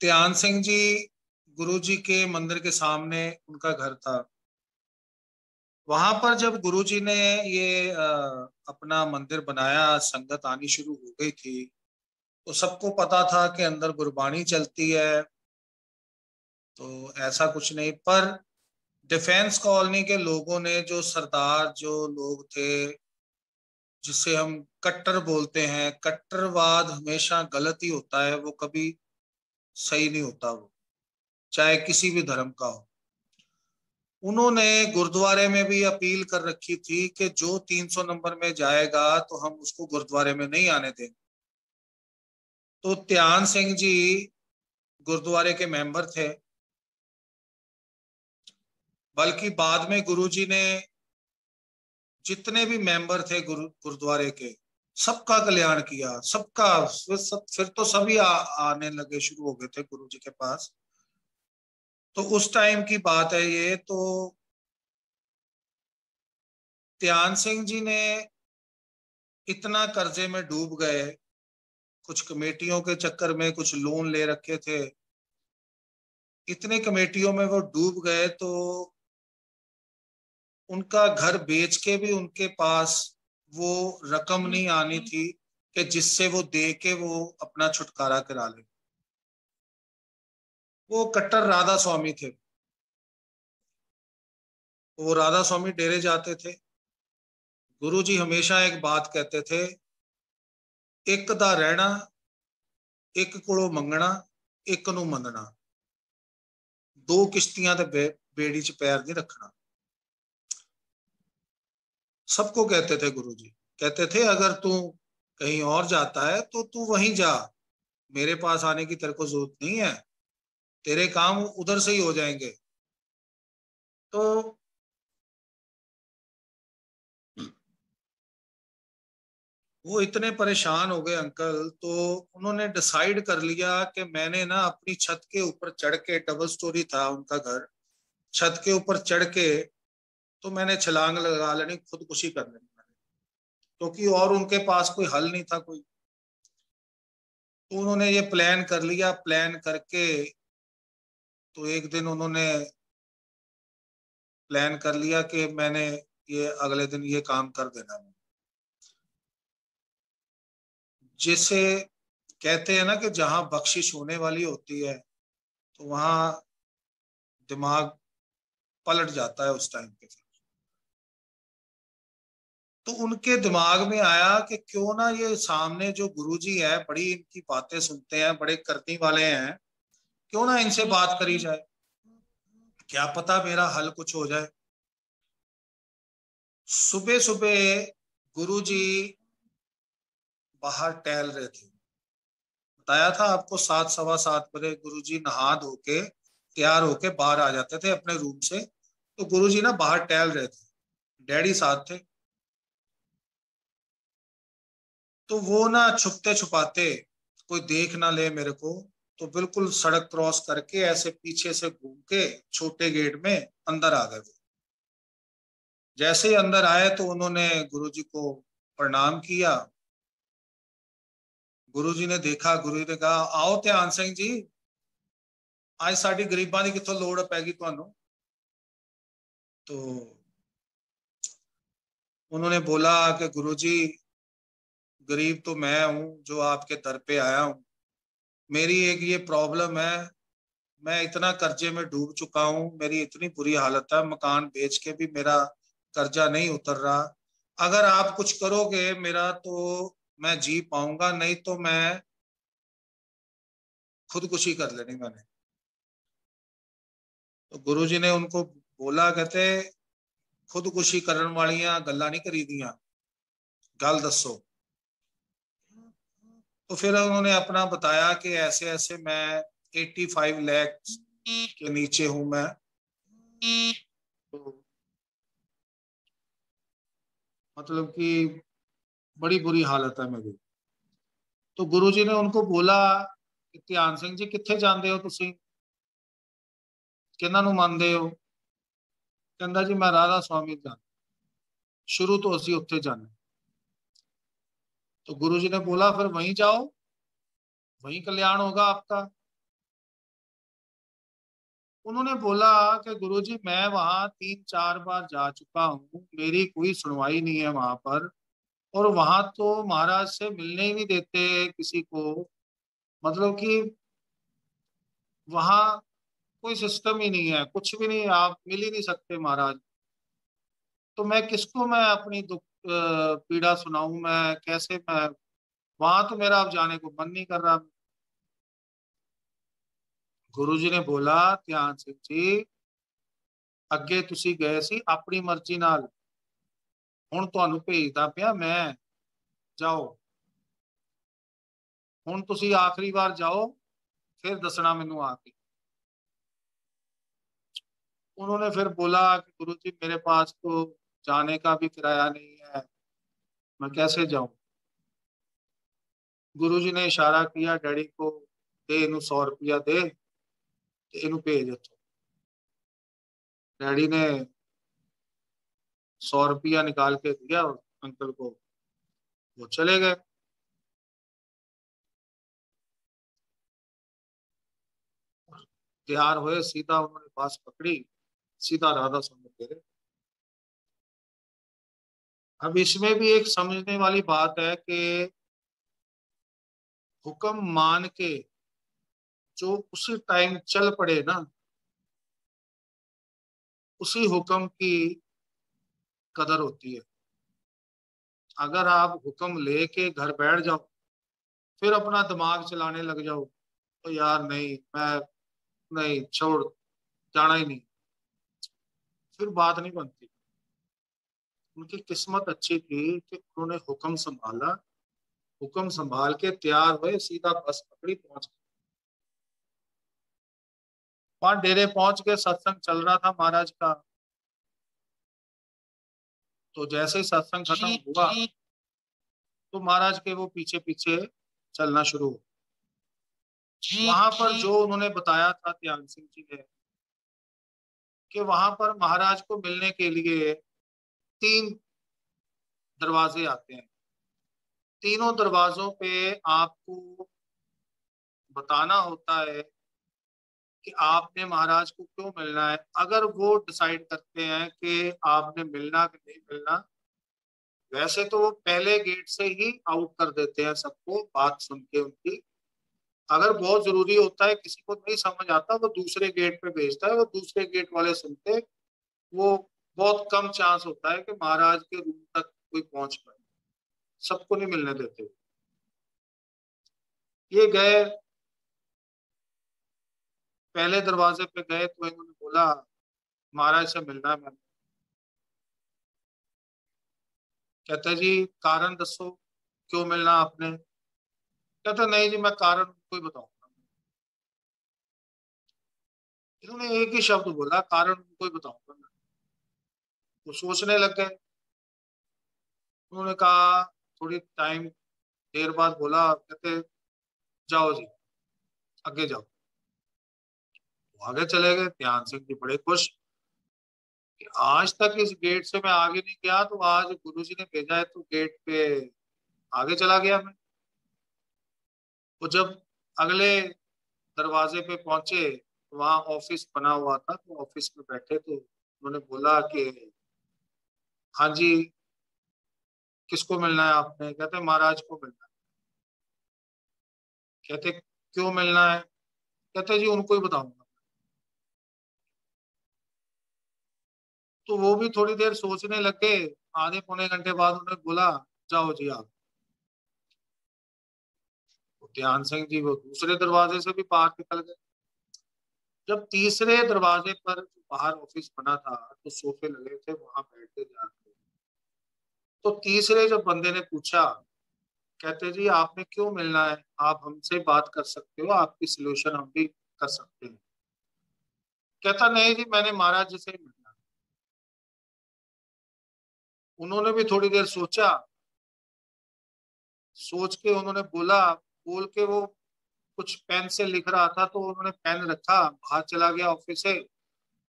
ध्यान सिंह जी गुरु जी के मंदिर के सामने उनका घर था। वहां पर जब गुरु जी ने ये अपना मंदिर बनाया, संगत आनी शुरू हो गई थी, तो सबको पता था कि अंदर गुरबाणी चलती है। तो ऐसा कुछ नहीं, पर डिफेंस कॉलोनी के लोगों ने, जो सरदार जो लोग थे, जिसे हम कट्टर बोलते हैं, कट्टरवाद हमेशा गलत ही होता है, वो कभी सही नहीं होता, वो चाहे किसी भी धर्म का हो। उन्होंने गुरुद्वारे में भी अपील कर रखी थी कि जो 300 नंबर में जाएगा तो हम उसको गुरुद्वारे में नहीं आने देंगे। तो ध्यान सिंह जी गुरुद्वारे के मेंबर थे, बल्कि बाद में गुरुजी ने जितने भी मेंबर थे गुरुद्वारे के, सबका कल्याण किया, सबका। फिर तो सभी आने लगे, शुरू हो गए थे गुरु जी के पास। तो उस टाइम की बात है ये। तो ध्यान सिंह जी ने इतना कर्जे में डूब गए, कुछ कमेटियों के चक्कर में कुछ लोन ले रखे थे, इतने कमेटियों में वो डूब गए, तो उनका घर बेच के भी उनके पास वो रकम नहीं आनी थी कि जिससे वो दे के वो अपना छुटकारा करा ले। वो कट्टर राधा स्वामी थे। वो राधा स्वामी डेरे जाते थे। गुरुजी हमेशा एक बात कहते थे, एक दा रहना, एक कोलों मंगना, एक नू मनना, दो किश्तियां ते बेड़ी च पैर नहीं रखना। सबको कहते थे गुरुजी। कहते थे अगर तू कहीं और जाता है तो तू वहीं जा, मेरे पास आने की तेरे को जरूरत नहीं है, तेरे काम उधर से ही हो जाएंगे। तो वो इतने परेशान हो गए अंकल, तो उन्होंने डिसाइड कर लिया कि मैंने ना अपनी छत के ऊपर चढ़ के, डबल स्टोरी था उनका घर, छत के ऊपर चढ़ के तो मैंने छलांग लगा लेनी, खुदकुशी कर लेनी मैंने, क्योंकि और उनके पास कोई हल नहीं था कोई। तो उन्होंने ये प्लान कर लिया। प्लान करके तो एक दिन उन्होंने प्लान कर लिया कि मैंने ये अगले दिन ये काम कर देना है। जैसे कहते हैं ना कि जहां बख्शिश होने वाली होती है तो वहां दिमाग पलट जाता है उस टाइम पे। तो उनके दिमाग में आया कि क्यों ना ये सामने जो गुरुजी है, बड़ी इनकी बातें सुनते हैं, बड़े करनी वाले हैं, क्यों ना इनसे बात करी जाए, क्या पता मेरा हल कुछ हो जाए। सुबह सुबह गुरुजी बाहर टहल रहे थे। बताया था आपको, 7 सवा 7 बजे गुरुजी नहा धो के तैयार होके बाहर आ जाते थे अपने रूम से। तो गुरुजी ना बाहर टहल रहे थे, डैडी साथ थे। तो वो ना छुपते छुपाते, कोई देख ना ले मेरे को, तो बिल्कुल सड़क क्रॉस करके ऐसे पीछे से घूम के छोटे गेट में अंदर आ गए वो। जैसे ही अंदर आए तो उन्होंने गुरुजी को प्रणाम किया। गुरुजी ने देखा, गुरुजी ने कहा आओ ध्यान सिंह जी, आज साडी गरीबां की कित्थों लोड़ पैगी तुहानू। तो उन्होंने बोला कि गुरुजी, गरीब तो मैं हूं जो आपके दर पे आया हूं। मेरी एक ये प्रॉब्लम है, मैं इतना कर्जे में डूब चुका हूं, मेरी इतनी बुरी हालत है, मकान बेच के भी मेरा कर्जा नहीं उतर रहा। अगर आप कुछ करोगे मेरा तो मैं जी पाऊंगा, नहीं तो मैं खुदकुशी कर लेनी मैंने। तो गुरुजी ने उनको बोला, कहते खुदकुशी करने वालियां गल्लां नहीं करी दियां, गल दसो। तो फिर उन्होंने अपना बताया कि ऐसे ऐसे मैं 85 लाख के नीचे हूं मैं। तो मतलब कि बड़ी बुरी हालत है मेरी। तो गुरुजी ने उनको बोला कि ध्यान सिंह जी कित्थे जांदे हो तुसी, किन्हां नू मनदे हो। कहंदा जी मैं राधा स्वामी जाना, शुरू तो असी उत्थे जाने। तो गुरुजी ने बोला फिर वहीं जाओ, वहीं कल्याण होगा आपका। उन्होंने बोला कि गुरुजी मैं वहां 3-4 बार जा चुका हूँ, मेरी कोई सुनवाई नहीं है वहां पर, और वहां तो महाराज से मिलने ही नहीं देते किसी को। मतलब कि वहां कोई सिस्टम ही नहीं है, कुछ भी नहीं, आप मिल ही नहीं सकते महाराज। तो मैं किसको मैं अपनी दुख पीड़ा सुनाऊं, मैं कैसे, मैं वहां तो मेरा अब जाने को मन नहीं कर रहा। गुरुजी ने बोला, ध्यान सिंह जी, ਅੱਗੇ ਤੁਸੀਂ ਗਏ ਸੀ ਆਪਣੀ ਮਰਜ਼ੀ ਨਾਲ, ਹੁਣ ਤੁਹਾਨੂੰ ਭੇਜਦਾ ਪਿਆ ਮੈਂ, ਜਾਓ। ਹੁਣ ਤੁਸੀਂ ਆਖਰੀ ਵਾਰ ਜਾਓ, फिर दसना मैनू आके। उन्होंने फिर बोला कि गुरु जी मेरे पास तो जाने का भी किराया नहीं है, मैं कैसे जाऊं। गुरु जी ने इशारा किया डैडी को, दे इनू 100 रुपया दे, इनू भेज इथों। डैडी ने 100 रुपया निकाल के दिया अंकल को, वो चले गए। तैयार हुए, सीधा उन्होंने बस पकड़ी, सीधा राधा समुद्र गिरे। अब इसमें भी एक समझने वाली बात है कि हुक्म मान के जो उसी टाइम चल पड़े ना, उसी हुक्म की कदर होती है। अगर आप हुक्म लेके घर बैठ जाओ, फिर अपना दिमाग चलाने लग जाओ, तो यार नहीं, मैं नहीं, छोड़, जाना ही नहीं, फिर बात नहीं बनती। उनकी किस्मत अच्छी थी कि उन्होंने हुक्म संभाला, हुक्म संभाल के तैयार हुए, सीधा बस पकड़ी, पहुंच गए। वहां डेरे पहुंच के सत्संग चल रहा था महाराज का। तो जैसे ही सत्संग खत्म हुआ, तो महाराज के वो पीछे पीछे चलना शुरू हुआ। वहां पर जो उन्होंने बताया था ध्यान सिंह जी ने, कि वहां पर महाराज को मिलने के लिए 3 दरवाजे आते हैं। तीनों दरवाजों पे आपको बताना होता है कि आपने महाराज को क्यों मिलना है। अगर वो डिसाइड करते हैं कि आपने मिलना कि नहीं मिलना, वैसे तो वो पहले गेट से ही आउट कर देते हैं सबको, बात सुन के उनकी। अगर बहुत जरूरी होता है, किसी को नहीं समझ आता, वो दूसरे गेट पे भेजता है, वो दूसरे गेट वाले सुनते। वो बहुत कम चांस होता है कि महाराज के रूम तक कोई पहुंच पाए, सबको नहीं मिलने देते। ये गए, पहले दरवाजे पे गए तो इन्होंने बोला महाराज से मिलना है मैंने। कहते जी कारण दसो, क्यों मिलना आपने। कहते नहीं जी, मैं कारण कोई बताऊंगा। इन्होंने एक ही शब्द बोला, कारण कोई बताऊंगा मैं। वो सोचने लग गए। उन्होंने कहा, थोड़ी टाइम देर बाद बोला, कहते जाओ जी, आगे जाओ। वो आगे चले गए। ध्यान सिंह जी बड़े खुश कि आज तक इस गेट से मैं आगे नहीं गया, तो आज गुरुजी ने भेजा है तो गेट पे आगे चला गया मैं। तो जब अगले दरवाजे पे पहुंचे, वहां ऑफिस बना हुआ था, तो ऑफिस में बैठे तो उन्होंने बोला कि हाँ जी, किसको मिलना है आपने। कहते महाराज को मिलना है। कहते क्यों मिलना है। कहते जी उनको ही बताऊंगा। तो वो भी थोड़ी देर सोचने लगे। आधे पौने घंटे बाद उन्होंने बोला जाओ जी आप। तो ध्यान सिंह जी वो दूसरे दरवाजे से भी बाहर निकल गए। जब तीसरे दरवाजे पर जो बाहर ऑफिस बना था, तो सोफे लगे थे, वहां बैठे जाके। तो तीसरे जब बंदे ने पूछा, कहते जी आपने क्यों मिलना है, आप हमसे बात कर सकते हो, आपकी सोल्यूशन हम भी कर सकते हैं। कहता नहीं जी, मैंने महाराज जी से ही मिलना है। उन्होंने भी थोड़ी देर सोचा, सोच के उन्होंने बोला, बोल के वो कुछ पेन से लिख रहा था, तो उन्होंने पेन रखा, बाहर चला गया ऑफिस से।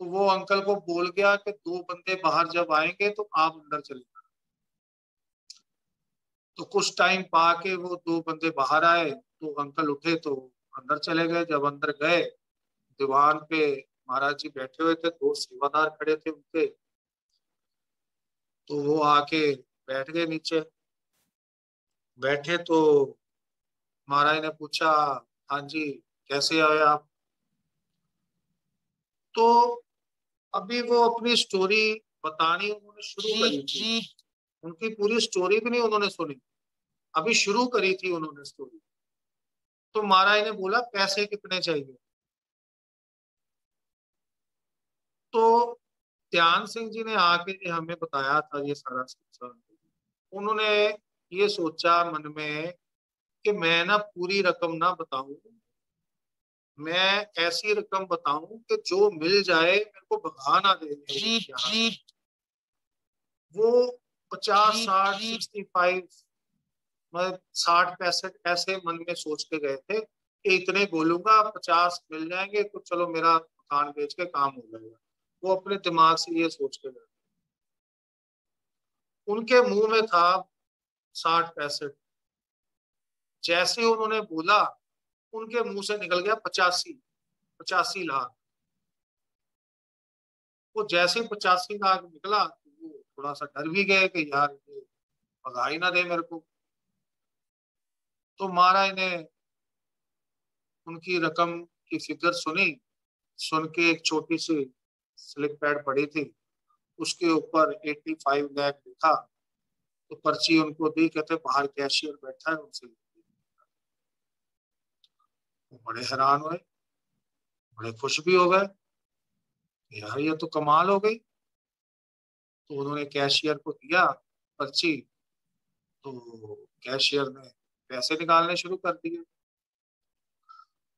तो वो अंकल को बोल गया कि 2 बंदे बाहर जब आएंगे तो आप अंदर चले जाना। तो कुछ टाइम पा के वो 2 बंदे बाहर आए, तो अंकल उठे तो अंदर चले गए। जब अंदर गए, दीवान पे महाराज जी बैठे हुए थे, दो सेवादार खड़े थे उनके, तो वो आके बैठ गए नीचे। बैठे तो महाराज ने पूछा, हाँ जी कैसे आए आप? तो अभी वो अपनी स्टोरी बतानी उन्होंने शुरू करी थी, उनकी पूरी स्टोरी भी नहीं उन्होंने सुनी, अभी शुरू करी थी उन्होंने स्टोरी। तो महाराज ने बोला पैसे कितने चाहिए? तो ध्यान सिंह जी ने आके हमें बताया था ये सारा सत्संग। उन्होंने ये सोचा मन में कि मैं ना पूरी रकम ना बताऊं, मैं ऐसी रकम बताऊं कि जो मिल जाए मेरे को भगा ना दे यहाँ। वो 50, 60, 65 मैं 60, 65 ऐसे मन में सोच के गए थे कि इतने बोलूंगा 50 मिल जाएंगे तो चलो मेरा मकान बेच के काम हो जाएगा। वो अपने दिमाग से ये सोच के गए। उनके मुंह में था 60, 65। जैसे उन्होंने बोला उनके मुंह से निकल गया 85 लाख। वो जैसे 85 लाख निकला तो वो थोड़ा सा डर भी गए कि यार ये भगा ही ना दे मेरे को। तो महाराज ने उनकी रकम की फिगर सुनी, सुन के एक छोटी सी स्लिप पैड पड़ी थी, उसके ऊपर 85 लाख लिखा। तो पर्ची उनको दी, कहते बाहर कैशियर बैठा है उनसे। वो बड़े हैरान हुए, बड़े खुश भी हो गए, यार ये तो कमाल हो गई। तो उन्होंने कैशियर को दिया पर्ची, तो कैशियर ने पैसे निकालने शुरू कर दिए।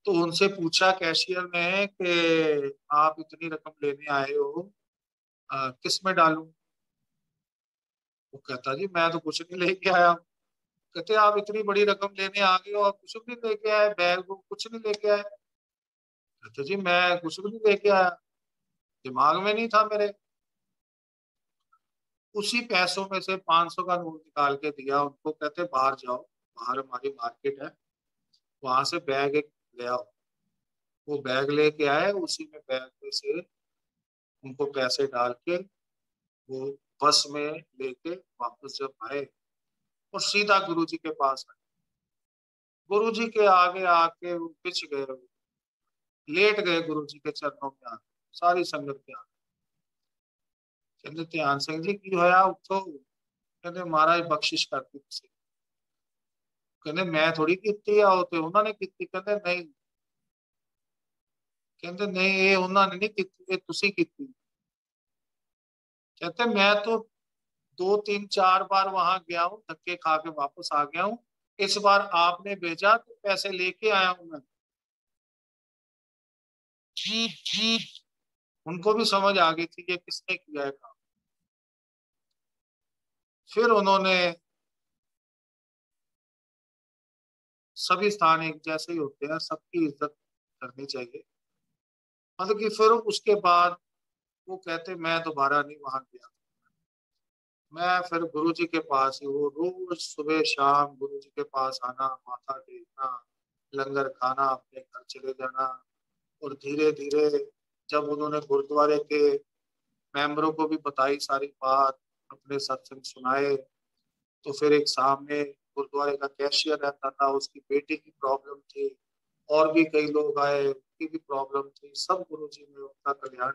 तो उनसे पूछा कैशियर ने कि आप इतनी रकम लेने आए हो, किस में डालूं? वो कहता जी मैं तो कुछ नहीं लेके आया। कहते आप इतनी बड़ी रकम लेने आ गए हो, आप कुछ भी नहीं लेके आए, बैग बुक कुछ नहीं लेके आए? कहते जी मैं कुछ भी नहीं लेके आया, दिमाग में नहीं था मेरे। उसी पैसों में से 500 का नोट निकाल के दिया उनको, कहते बाहर जाओ, बाहर हमारी मार्केट है, वहां से बैग एक ले आओ। वो बैग लेके आए, उसी में बैग में से उनको पैसे डाल के वो बस में लेके वापस जब आए और सीधा गुरु जी के पास आए। गुरु जी के आगे आके वो पिछ गए, लेट गए गुरु जी के चरणों में आके, सारी संगत के आगे। कहते ध्यान सिंह जी की होया उठो। कहते महाराज बख्शिश करती तुसी। कहते मैं थोड़ी ਕੀਤੀ ਆ, ਉਹ ਤੇ ਉਹਨਾਂ ਨੇ ਕੀਤੀ। ਕਹਿੰਦੇ ਨਹੀਂ, ਕਹਿੰਦੇ नहीं ये उन्होंने नहीं ਕੀਤੀ, ये तुसी ਕੀਤੀ। कहते मैं तो 2, 3, 4 बार वहां गया हूँ, धक्के खा के वापस आ गया हूँ, इस बार आपने भेजा तो पैसे लेके आया हूं मैं। उनको भी समझ आ गई थी ये किसने किया है काम। फिर उन्होंने, सभी स्थान एक जैसे ही होते हैं, सबकी इज्जत करनी चाहिए। मतलब कि फिर उसके बाद वो कहते मैं दोबारा नहीं वहां गया। मैं फिर गुरु जी के पास ही, वो रोज सुबह शाम गुरु जी के पास आना, माथा टेकना, लंगर खाना, अपने घर चले जाना। और धीरे धीरे जब उन्होंने गुरुद्वारे के मेंबरों को भी बताई सारी बात, अपने सत्संग सुनाए, तो फिर एक सामने गुरुद्वारे का कैशियर रहता था, उसकी बेटी की प्रॉब्लम थी, और भी कई लोग आए उनकी भी प्रॉब्लम थी। सब गुरु जी ने उनका कल्याण